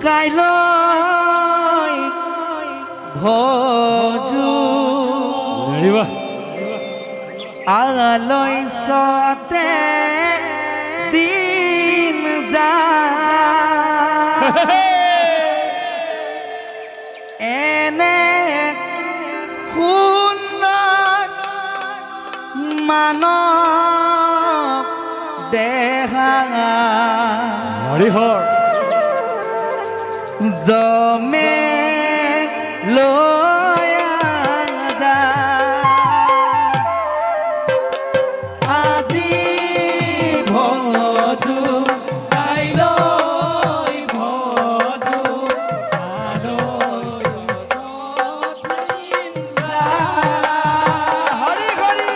কাইলৈ ভজু আলৈ সতে দিন যায় এনে সুন্দৰ মানৱ দেহা জমে লৈ আজি ভজু কাইলৈ ভজু আলৈ সদিন যায় হৰি হৰি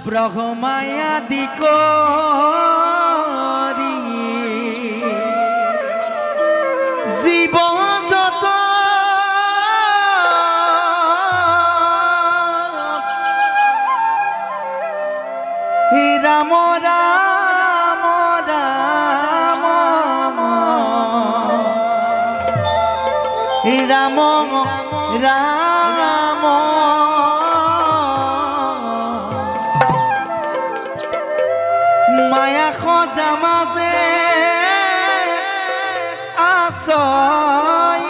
ব্রহ্মায়া দিকরি জীব যত রাম রাম রাম রাম রাম মায়া খোঁজা মাঝে আসই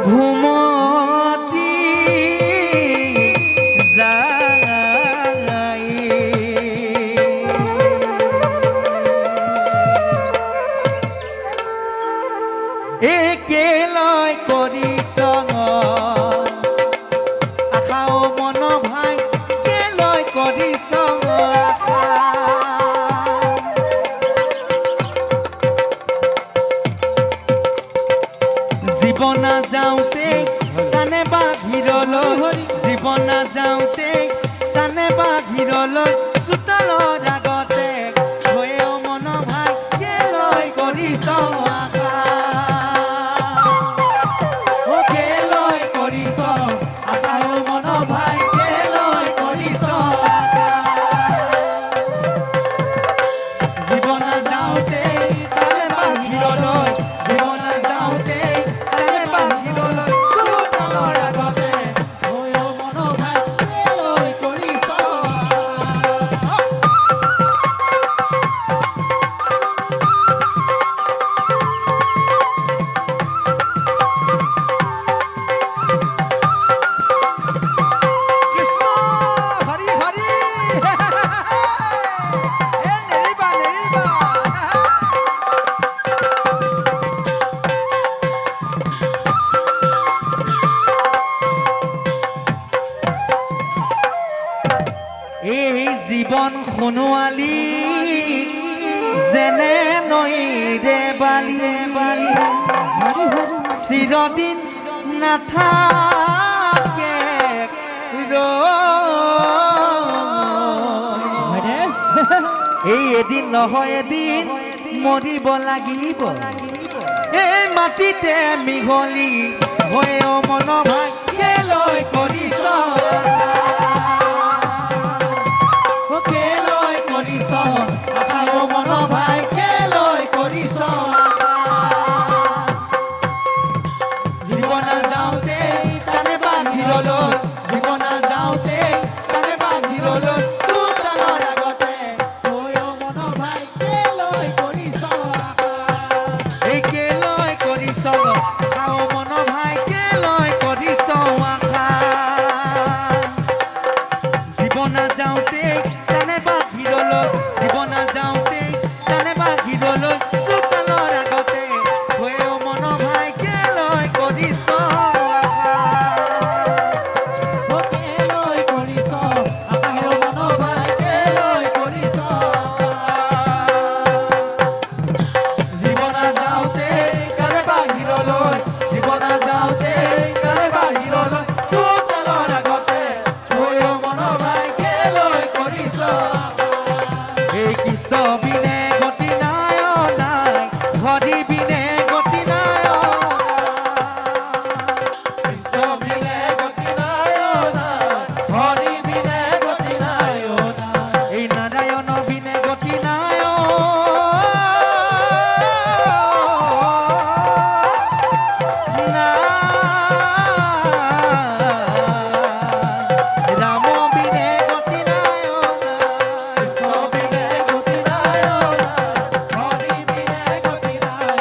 ঘুমতি যাই একেলয় কৰিছ আশাও মন ভাই কৰিছ আশা জীৱন যাওঁতে সোণোৱালী যেনে নৈৰে বালিয়ে বালি চিৰদিন নাথাকে এই এদিন নহয় এদিন মৰিব লাগিব এই মাটিতে মিহলি হৈ মন ভাগ্যলৈ কৰিছ কেলৈ কৰিছ আশা মন ভাগ্যলৈ কৰিছ জীৱন যাওঁতে তানে বাহিৰলৈ জীৱন যাওঁতে তানে বাহিৰলৈ চোতালৰ আগতে এই কেলৈ কৰিছ আশা মন ভাগ্যলৈ কৰিছ আশা জীৱন যাওঁতে তানে বাহিৰলৈ জীৱন যাওঁতে তানে বাহিৰলৈ চোতালৰ আগতে হৈও মন ভাগ্যলৈ কৰিছ জীৱন যাওঁতে তানে বাহিৰলৈ জীৱন যাওঁতে তানে বাহিৰলৈ চোতালৰ আগতে হৈও মন ভাগ্যলৈ কৰিছ এই কৃষ্ণ বিনে গতি নাই নাই হৰি বিনে গতি নাই কৃষ্ণ বিনে গতি নাই নাই হৰি বিনে গতি নাই এই নাৰায়ণ বিনে গতি নাই ৰাম বিনে গতি নাই কৃষ্ণ বিনে গতি নাই হৰি বিনে গতি নাই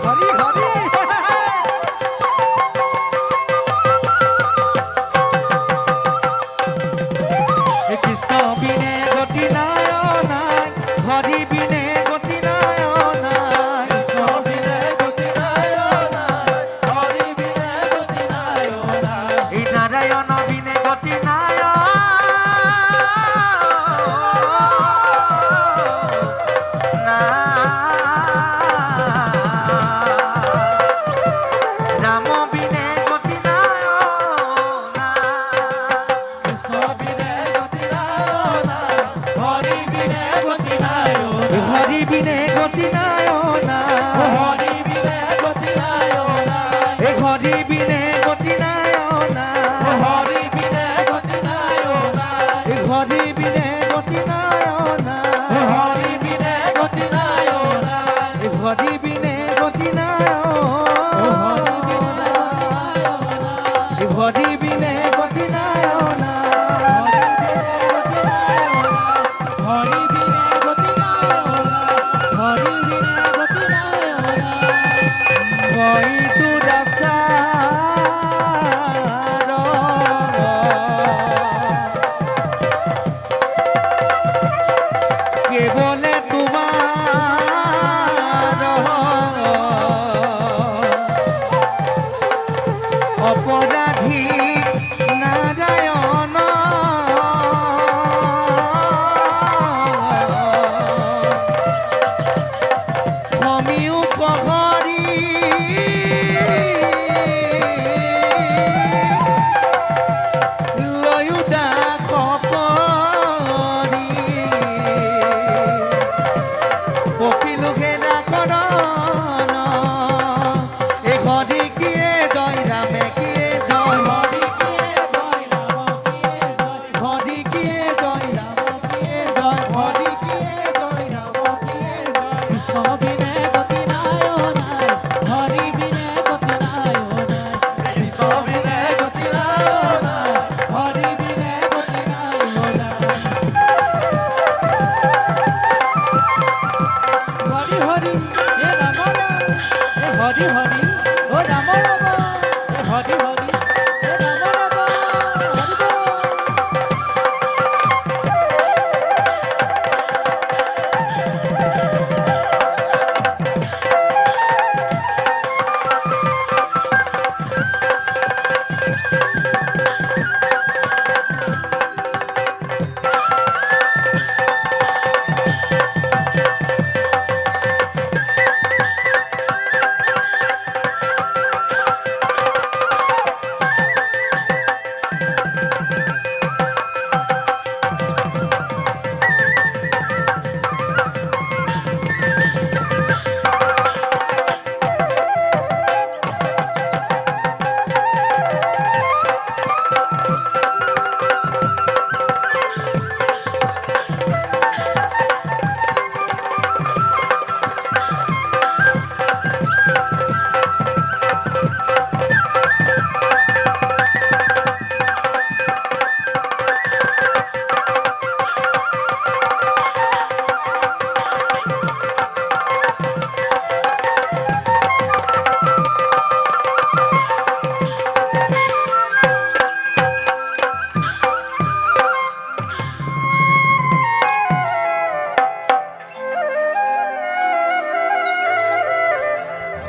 হৰি হৰি কৃষ্ণ বিনে গতি নাই নাই হৰি বিনে গতি নাই নাই কৃষ্ণ বিনে গতি নাই নাই হৰি বিনে গতি নাই এই নাৰায়ণ বিনে গতি নাই ৰাম বিনে গতি নাই কৃষ্ণ বিনে গতি নাই হৰি বিনে গতি নাই হৰি বিনে গতি নাই হৰি বিনে গতি নাই হৰি বিনে গতি নাই হৰি বিনে গতি নাই হৰি বিনে গতি নাই হৰি বিনে গতি নাই হৰি বিনে গতি নাই হৰি বিনে গতি নাই হৰি বিনে গতি নাই হৰি বিনে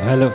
হ্যালো।